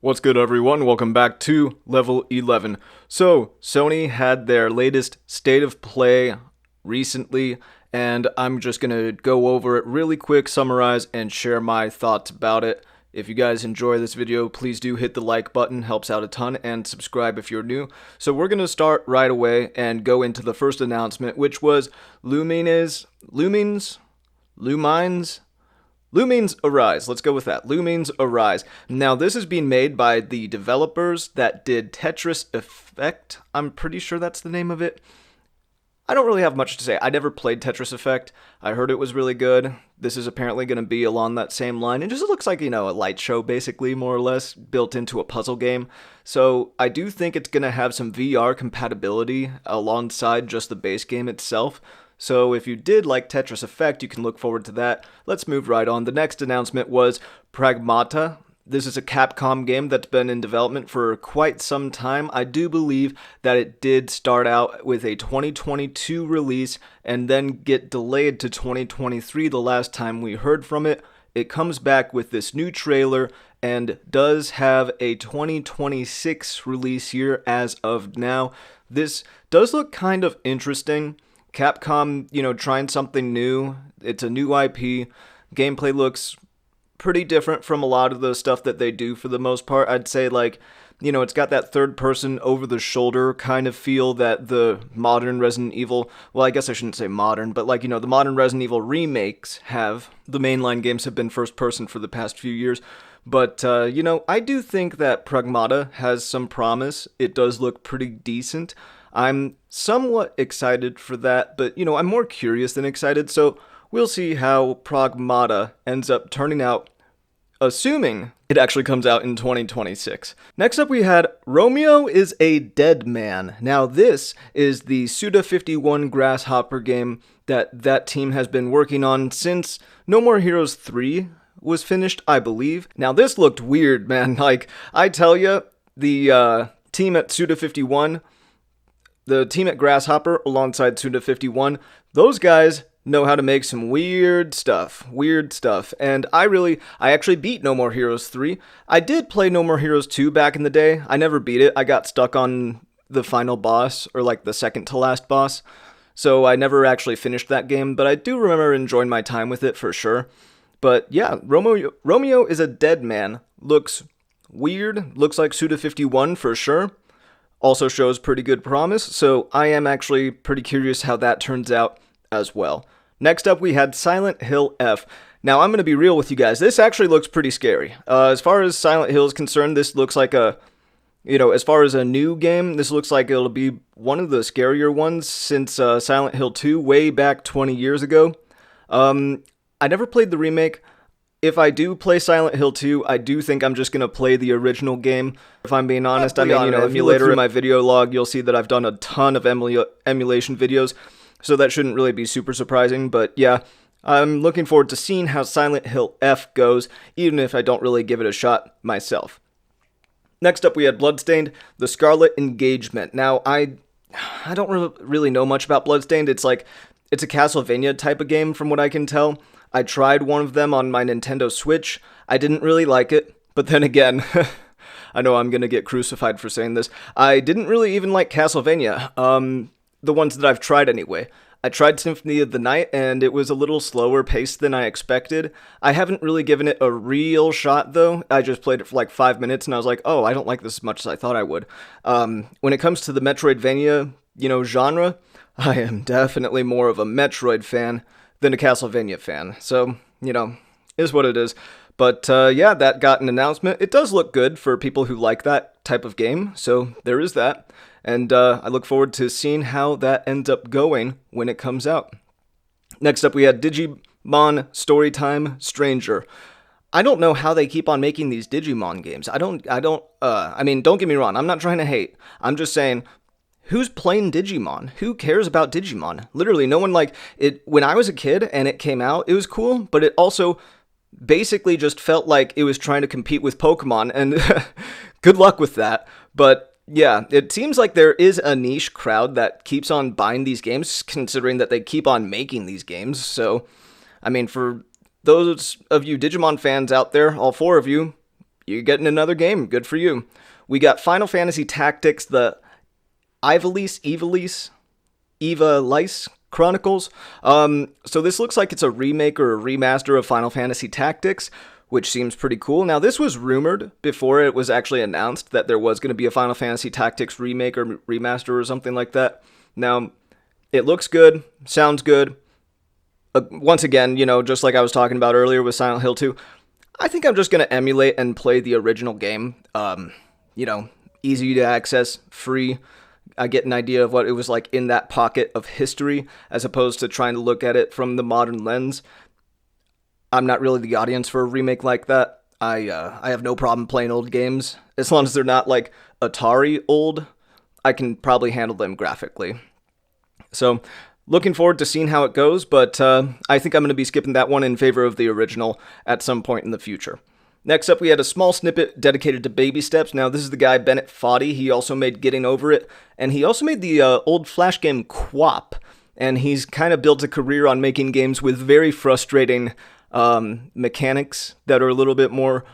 What's good, everyone? Welcome back to Level 11. So, Sony had their latest State of Play recently, and I'm just going to go over it really quick, summarize, and share my thoughts about it. If you guys enjoy this video, please do hit the like button, helps out a ton, and subscribe if you're new. So we're going to start right away and go into the first announcement, which was Lumines Arise. Let's go with that. Lumines Arise. Now, this is being made by the developers that did Tetris Effect. I'm pretty sure that's the name of it. I don't really have much to say. I never played Tetris Effect. I heard it was really good. This is apparently going to be along that same line. It just looks like, a light show, basically, more or less, built into a puzzle game. So I do think it's going to have some VR compatibility alongside just the base game itself. So if you did like Tetris Effect, you can look forward to that. Let's move right on. The next announcement was Pragmata. This is a Capcom game that's been in development for quite some time. I do believe that it did start out with a 2022 release and then get delayed to 2023 the last time we heard from it. It comes back with this new trailer and does have a 2026 release year as of now. This does look kind of interesting. Capcom, trying something new. It's a new IP. Gameplay looks pretty different from a lot of the stuff that they do for the most part. I'd say, it's got that third-person, over-the-shoulder kind of feel that the modern Resident Evil, well, I guess I shouldn't say modern, but, the modern Resident Evil remakes have. The mainline games have been first-person for the past few years. But, I do think that Pragmata has some promise. It does look pretty decent. I'm somewhat excited for that, but, I'm more curious than excited, so we'll see how Pragmata ends up turning out, assuming it actually comes out in 2026. Next up, we had Romeo is a Dead Man. Now, this is the Suda51 Grasshopper game that team has been working on since No More Heroes 3 was finished, I believe. Now, this looked weird, man. I tell you, the team at Suda51, the team at Grasshopper alongside Suda51, those guys know how to make some weird stuff. And I actually beat No More Heroes 3. I did play No More Heroes 2 back in the day. I never beat it. I got stuck on the final boss, or the second to last boss. So I never actually finished that game, but I do remember enjoying my time with it for sure. But yeah, Romeo is a Dead Man. Looks weird. Looks like Suda51 for sure. Also shows pretty good promise, so I am actually pretty curious how that turns out as well. Next up, we had Silent Hill F. Now, I'm going to be real with you guys. This actually looks pretty scary. As far as Silent Hill is concerned, this looks like as far as a new game, this looks like it'll be one of the scarier ones since Silent Hill 2 way back 20 years ago. I never played the remake. If I do play Silent Hill 2, I do think I'm just going to play the original game. If I'm being honest, if you look through my video log, you'll see that I've done a ton of emulation videos, so that shouldn't really be super surprising. But yeah, I'm looking forward to seeing how Silent Hill F goes, even if I don't really give it a shot myself. Next up, we had Bloodstained, The Scarlet Engagement. Now, I don't really know much about Bloodstained. It's a Castlevania type of game from what I can tell. I tried one of them on my Nintendo Switch. I didn't really like it, but then again, I know I'm going to get crucified for saying this. I didn't really even like Castlevania, the ones that I've tried anyway. I tried Symphony of the Night, and it was a little slower paced than I expected. I haven't really given it a real shot, though. I just played it for 5 minutes, and I was like, oh, I don't like this as much as I thought I would. When it comes to the Metroidvania, genre, I am definitely more of a Metroid fan than a Castlevania fan. So, is what it is. But, yeah, that got an announcement. It does look good for people who like that type of game, so there is that. And I look forward to seeing how that ends up going when it comes out. Next up, we had Digimon Storytime Stranger. I don't know how they keep on making these Digimon games. don't get me wrong, I'm not trying to hate. I'm just saying, who's playing Digimon? Who cares about Digimon? Literally, no one it. When I was a kid and it came out, it was cool, but it also basically just felt like it was trying to compete with Pokemon, and good luck with that. But yeah, it seems like there is a niche crowd that keeps on buying these games, considering that they keep on making these games. So, for those of you Digimon fans out there, all four of you, you're getting another game. Good for you. We got Final Fantasy Tactics, the Ivalice Chronicles. So this looks like it's a remake or a remaster of Final Fantasy Tactics, which seems pretty cool. Now, this was rumored before it was actually announced that there was going to be a Final Fantasy Tactics remake or remaster or something like that. Now, it looks good, sounds good. Once again, just like I was talking about earlier with Silent Hill 2, I think I'm just going to emulate and play the original game. Easy to access, free. I get an idea of what it was like in that pocket of history, as opposed to trying to look at it from the modern lens. I'm not really the audience for a remake like that. I have no problem playing old games. As long as they're not like Atari old, I can probably handle them graphically. So, looking forward to seeing how it goes, but I think I'm going to be skipping that one in favor of the original at some point in the future. Next up, we had a small snippet dedicated to Baby Steps. Now, this is the guy, Bennett Foddy. He also made Getting Over It, and he also made the old Flash game QWOP, and he's kind of built a career on making games with very frustrating mechanics that are a little bit more,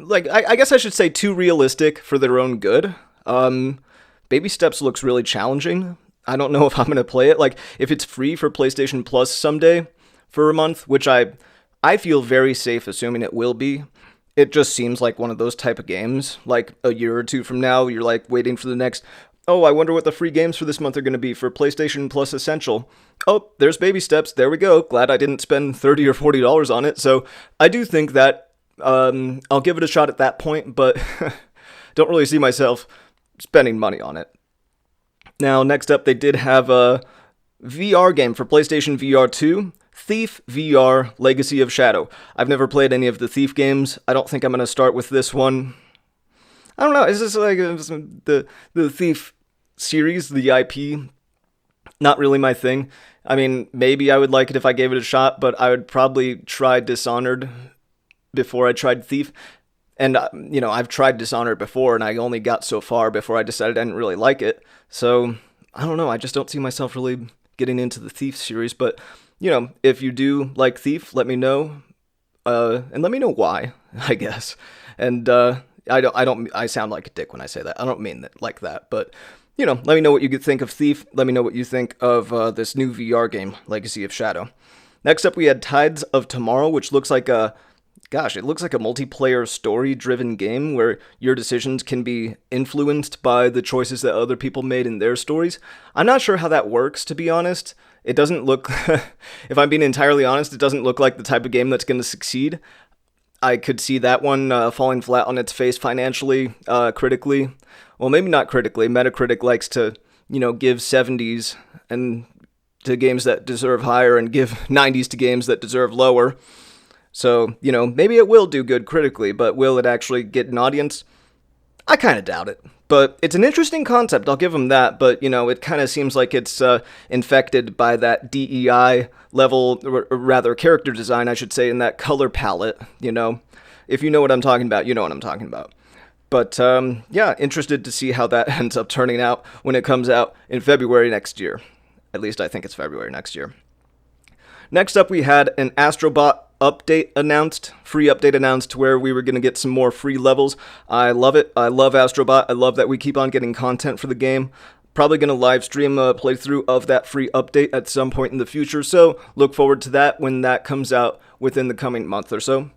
I guess I should say too realistic for their own good. Baby Steps looks really challenging. I don't know if I'm going to play it. If it's free for PlayStation Plus someday for a month, which I feel very safe assuming it will be. It just seems like one of those type of games. Like a year or two from now, you're waiting for the next, oh, I wonder what the free games for this month are going to be for PlayStation Plus Essential. Oh, there's Baby Steps. There we go. Glad I didn't spend $30 or $40 on it. So I do think that I'll give it a shot at that point, but don't really see myself spending money on it. Now, next up, they did have a VR game for PlayStation VR 2, Thief VR Legacy of Shadow. I've never played any of the Thief games. I don't think I'm going to start with this one. I don't know, is this the Thief series, the IP? Not really my thing. I mean, maybe I would like it if I gave it a shot, but I would probably try Dishonored before I tried Thief. And, I've tried Dishonored before, and I only got so far before I decided I didn't really like it. So, I don't know, I just don't see myself really getting into the Thief series. But, if you do like Thief, let me know. And let me know why, I guess. And, I sound like a dick when I say that. I don't mean that like that. But, let me know what you think of Thief. Let me know what you think of this new VR game, Legacy of Shadow. Next up, we had Tides of Tomorrow, which looks like it looks like a multiplayer story-driven game where your decisions can be influenced by the choices that other people made in their stories. I'm not sure how that works, to be honest. It doesn't look, if I'm being entirely honest, it doesn't look like the type of game that's going to succeed. I could see that one falling flat on its face financially, critically. Well, maybe not critically. Metacritic likes to, give 70s and to games that deserve higher and give 90s to games that deserve lower. So, maybe it will do good critically, but will it actually get an audience? I kind of doubt it. But it's an interesting concept, I'll give them that, but, it kind of seems like it's infected by that DEI level, or rather character design, I should say, in that color palette, If you know what I'm talking about, you know what I'm talking about. But, interested to see how that ends up turning out when it comes out in February next year. At least I think it's February next year. Next up, we had an Astrobot free update announced, where we were going to get some more free levels. I love it. I love Astrobot. I love that we keep on getting content for the game. Probably going to live stream a playthrough of that free update at some point in the future, so look forward to that when that comes out within the coming month or so.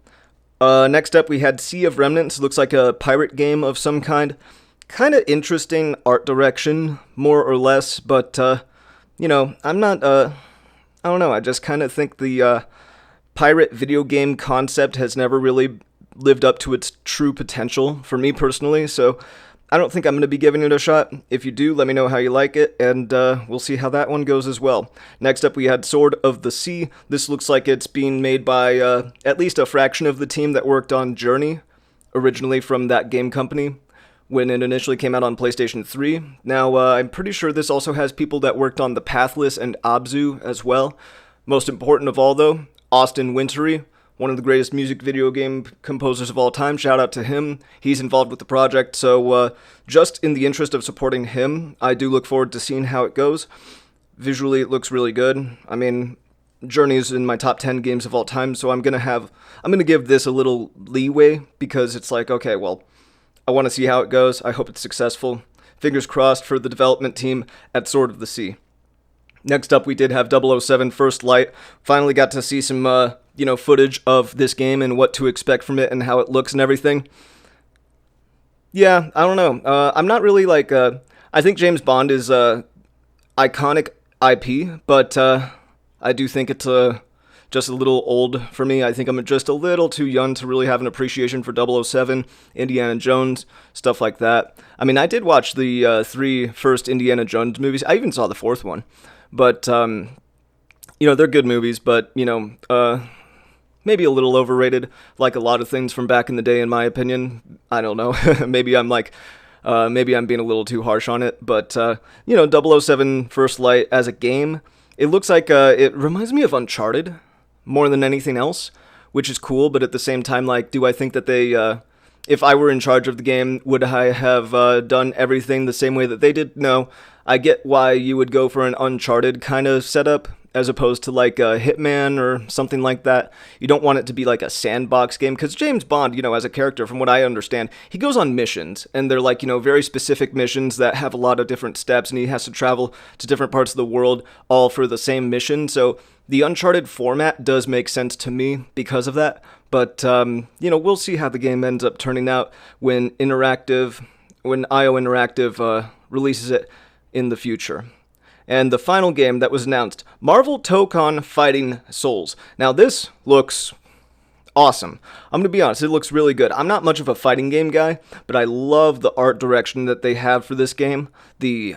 Next up, we had Sea of Remnants. Looks like a pirate game of some kind. Kind of interesting art direction, more or less, but, I'm not, I don't know, I just kind of think the, pirate video game concept has never really lived up to its true potential for me personally, so I don't think I'm going to be giving it a shot. If you do, let me know how you like it, and we'll see how that one goes as well. Next up, we had Sword of the Sea. This looks like it's being made by at least a fraction of the team that worked on Journey, originally from that game company, when it initially came out on PlayStation 3. Now, I'm pretty sure this also has people that worked on The Pathless and Abzu as well. Most important of all, though, Austin Wintory, one of the greatest music video game composers of all time. Shout out to him. He's involved with the project, so just in the interest of supporting him, I do look forward to seeing how it goes. Visually, it looks really good. I mean, Journey is in my top 10 games of all time, so I'm gonna give this a little leeway because it's like, okay, well, I want to see how it goes. I hope it's successful. Fingers crossed for the development team at Sword of the Sea. Next up, we did have 007 First Light. Finally got to see some, footage of this game and what to expect from it and how it looks and everything. Yeah, I don't know. I'm not really like, I think James Bond is iconic IP, but I do think it's just a little old for me. I think I'm just a little too young to really have an appreciation for 007, Indiana Jones, stuff like that. I mean, I did watch the 3 first Indiana Jones movies. I even saw the 4th one. But, they're good movies, but, maybe a little overrated, like a lot of things from back in the day, in my opinion. I don't know. Maybe I'm being a little too harsh on it. But, 007 First Light as a game, it looks like, it reminds me of Uncharted more than anything else, which is cool. But at the same time, like, do I think that they, if I were in charge of the game, would I have done everything the same way that they did? No. I get why you would go for an Uncharted kind of setup as opposed to like a Hitman or something like that. You don't want it to be like a sandbox game because James Bond, as a character, from what I understand, he goes on missions and they're like, very specific missions that have a lot of different steps and he has to travel to different parts of the world all for the same mission. So the Uncharted format does make sense to me because of that. But, we'll see how the game ends up turning out when IO Interactive releases it in the future. And the final game that was announced, Marvel Tokon Fighting Souls. Now this looks awesome. I'm going to be honest, it looks really good. I'm not much of a fighting game guy, but I love the art direction that they have for this game. The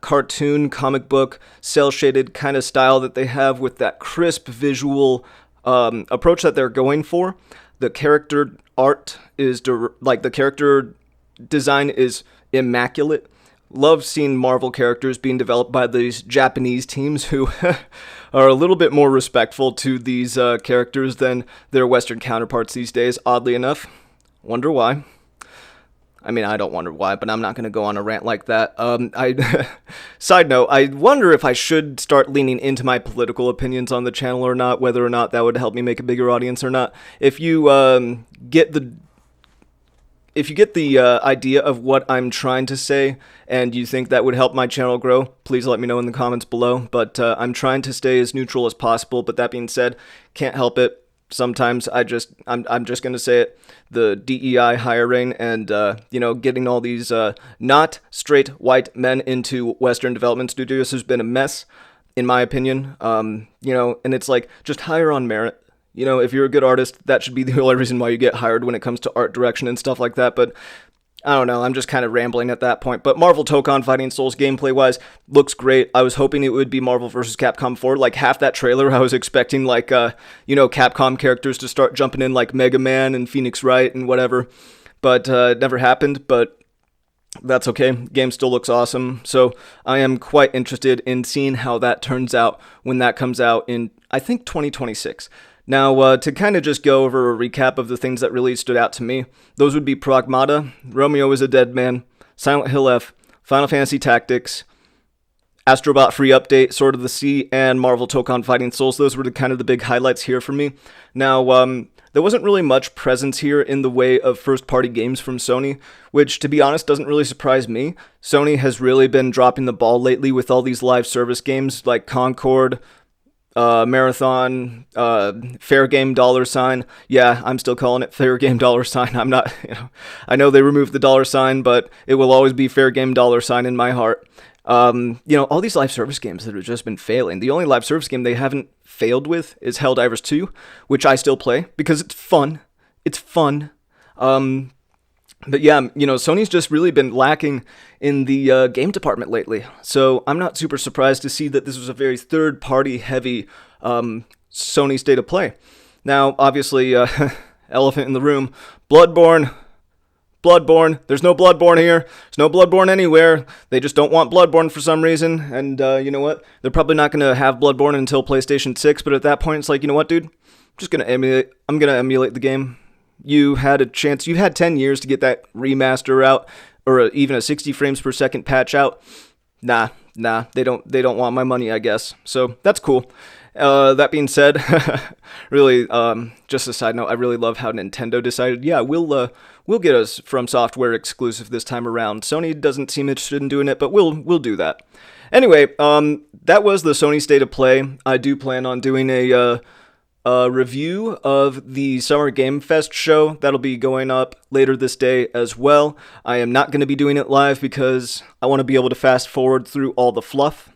cartoon, comic book, cel-shaded kind of style that they have with that crisp visual approach that they're going for. The character art is, the character design is immaculate. Love seeing Marvel characters being developed by these Japanese teams who are a little bit more respectful to these characters than their Western counterparts these days, oddly enough. Wonder why. I mean, I don't wonder why, but I'm not going to go on a rant like that. Side note, I wonder if I should start leaning into my political opinions on the channel or not, whether or not that would help me make a bigger audience or not. If you get the idea of what I'm trying to say and you think that would help my channel grow, please let me know in the comments below. But I'm trying to stay as neutral as possible. But that being said, can't help it. Sometimes I'm just going to say it. The DEI hiring and, getting all these not straight white men into Western development studios has been a mess, in my opinion. And it's like, just hire on merit. If you're a good artist, that should be the only reason why you get hired when it comes to art direction and stuff like that. But I don't know, I'm just kind of rambling at that point. But Marvel Tokon Fighting Souls gameplay-wise looks great. I was hoping it would be Marvel vs. Capcom 4. Like half that trailer, I was expecting Capcom characters to start jumping in like Mega Man and Phoenix Wright and whatever. But it never happened, but that's okay. Game still looks awesome. So I am quite interested in seeing how that turns out when that comes out in, I think, 2026. Now, to kind of just go over a recap of the things that really stood out to me, those would be Pragmata, Romeo is a Dead Man, Silent Hill F, Final Fantasy Tactics, Astrobot Free Update, Sword of the Sea, and Marvel Tokon Fighting Souls. Those were kind of the big highlights here for me. Now, there wasn't really much presence here in the way of first-party games from Sony, which, to be honest, doesn't really surprise me. Sony has really been dropping the ball lately with all these live service games like Concord, Marathon, Fair Game $. Yeah, I'm still calling it Fair Game $. I'm not, I know they removed the $, but it will always be Fair Game $. In my heart. All these live service games that have just been failing. The only live service game they haven't failed with is Helldivers 2, which I still play because it's fun. It's fun. But yeah, Sony's just really been lacking in the game department lately. So I'm not super surprised to see that this was a very third-party heavy Sony state of play. Now, obviously, elephant in the room, Bloodborne. There's no Bloodborne here. There's no Bloodborne anywhere. They just don't want Bloodborne for some reason. And you know what? They're probably not going to have Bloodborne until PlayStation 6. But at that point, it's like, you know what, dude? I'm going to emulate the game. You had a chance. You had 10 years to get that remaster out, or even a 60 frames per second patch out. Nah, they don't want my money, I guess. So that's cool. That being said, really, just a side note, I really love how Nintendo decided, yeah, we'll get us From Software exclusive this time around. Sony doesn't seem interested in doing it, but we'll do that. Anyway, that was the Sony State of Play. I do plan on doing a review of the Summer Game Fest show. That'll be going up later this day as well. I am not going to be doing it live because I want to be able to fast forward through all the fluff.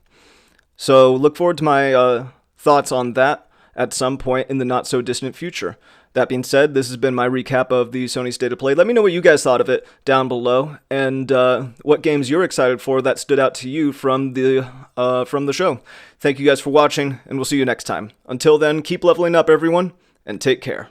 So look forward to my thoughts on that at some point in the not so distant future. That being said, this has been my recap of the Sony State of Play. Let me know what you guys thought of it down below, and what games you're excited for that stood out to you from the show. Thank you guys for watching, and we'll see you next time. Until then, keep leveling up, everyone, and take care.